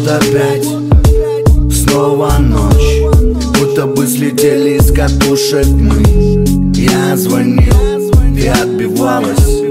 вот опять снова ночь, будто бы слетели с катушек мы. Я звонил, ты отбивалась.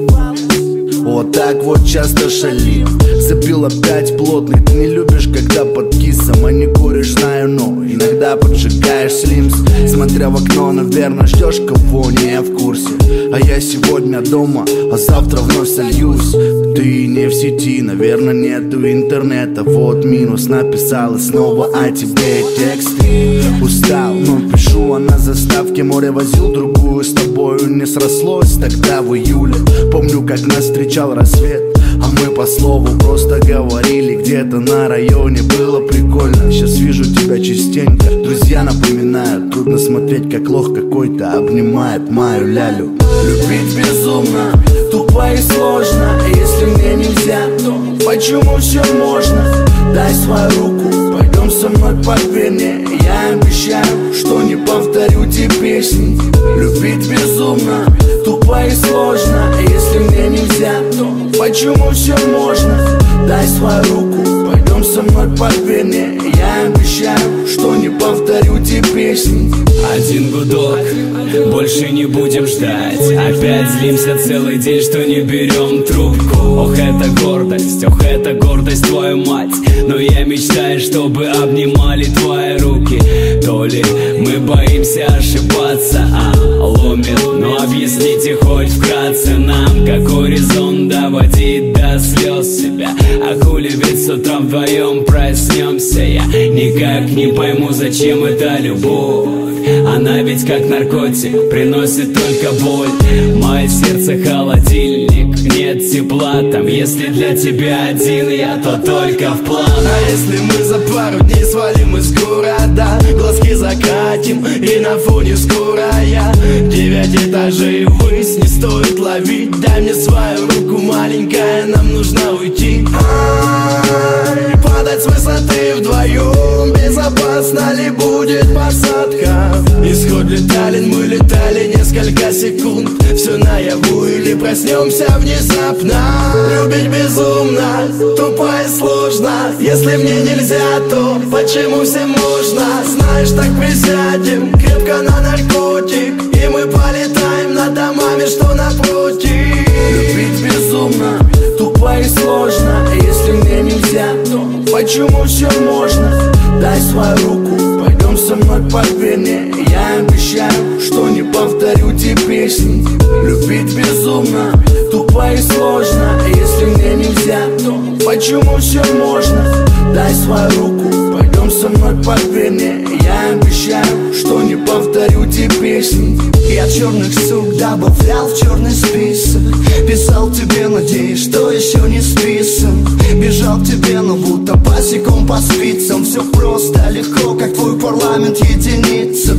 Вот так вот часто шалил. Забил опять плотный. Ты не любишь, когда под кисом, а не куришь, знаю, но иногда поджигаешь слимс. Смотря в окно, наверное, ждешь кого, не я в курсе. А я сегодня дома, а завтра вновь сольюсь. Ты не в сети, наверное, нету интернета. Вот минус, написала снова о тебе тексты. Устал, но пишу, а на заставке море возил другую. С тобою не срослось тогда в июле. Помню, как нас встречал рассвет, а мы по слову просто говорили. Где-то на районе было прикольно. Сейчас вижу тебя частенько, друзья напоминают. Трудно смотреть, как лох какой-то обнимает мою лялю. Любить безумно, тупо и сложно. Если мне нельзя, то почему все можно? Дай свою руку, пойдем со мной по Вене. Я обещаю, что не повторю те песни. Любить безумно, тупо и сложно. Если мне нельзя, то почему все можно? Дай свою руку, пойдем со мной по Вене. Я обещаю, что не повторю те песни. Один гудок, больше не будем ждать. Опять злимся целый день, что не берем трубку. Ох, это гордость, твою мать. Но я мечтаю, чтобы обнимали твои руки. То ли мы боимся ошибаться, ломит. Но объясните хоть вкратце нам, какой резон доводить до слез себя. А хули ведь с утра вдвоем проснемся. Я никак не пойму, зачем эта любовь. Она ведь как наркотик, приносит только боль. Мое сердце холодильник, нет тепла там. Если для тебя один я, то только в план. А если мы за пару дней свалим из города, глазки закатим и на фоне скорая. 9 этажей ввысь не стоит ловить. Дай мне свою руку, маленькая, нам нужно уйти. Падать с высоты вдвоем, безопасно ли будет посадка? Исход летали, мы летали несколько секунд. Все наяву или проснемся внезапно. Любить безумно, тупо и сложно. Если мне нельзя, то почему всем можно? Знаешь, так присядем крепко на наркотик, и мы полетаем над домами, что напротив. Любить безумно, тупо и сложно. Если мне нельзя, то почему все можно? Дай свою руку, пойдем со мной по Вене. Я обещаю, что не повторю те песни. Любить безумно, тупо и сложно. Если мне нельзя, то почему все можно? Дай свою руку, пойдем со мной по Вене. Я обещаю, что не повторю те песни. Я черных сук добавлял в черный список. Писал тебе, надеюсь, что еще не списан. Бежал к тебе, но будто босиком по спицам. Все просто, легко, как твой парламент, единица.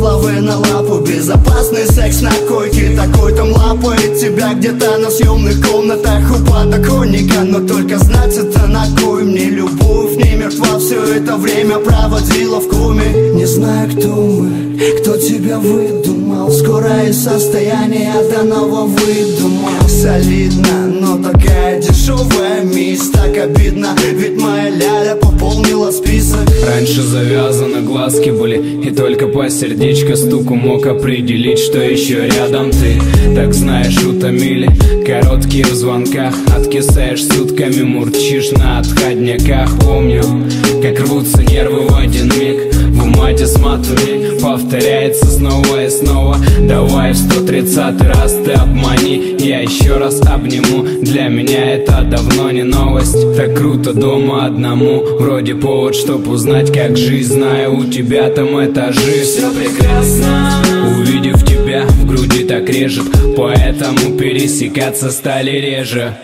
Лавы на лапу, безопасный секс на койке. Такой там лапает тебя где-то на съемных комнатах у подоконника. Но только знать это на кой мне любовь не мертва. Все это время проводила в коме. Не знаю, кто мы, кто тебя выдумал. Скоро из состояния до нового выдумал. Солидно, но такая дешевая месть. Так обидно, ведь моя ляля пополнила список. Раньше завязаны глазки были, и только по сердечко стуку мог определить, что еще рядом ты. Так знаешь, утомили короткие в звонках. Откисаешь сутками, мурчишь на отходняках. Помню, как рвутся нервы в один миг. В умате сматывай, повторяется снова и снова. Давай в 130 раз ты обмани, я еще раз обниму. Для меня это давно не новость. Так круто дома одному, вроде повод, чтоб узнать, как жизнь. Знаю, у тебя там этажи. Все прекрасно. Увидев тебя, в груди так режет, поэтому пересекаться стали реже.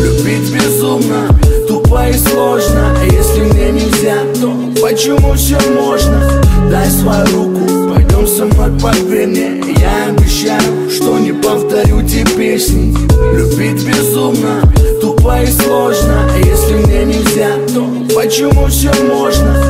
Любить безумно, тупо и сложно. Если мне нельзя, то почему все можно? Дай свою руку, пойдем со мной по Вене. Я обещаю, что не повторю те песни. Любить безумно, тупо и сложно. Если мне нельзя, то почему все можно?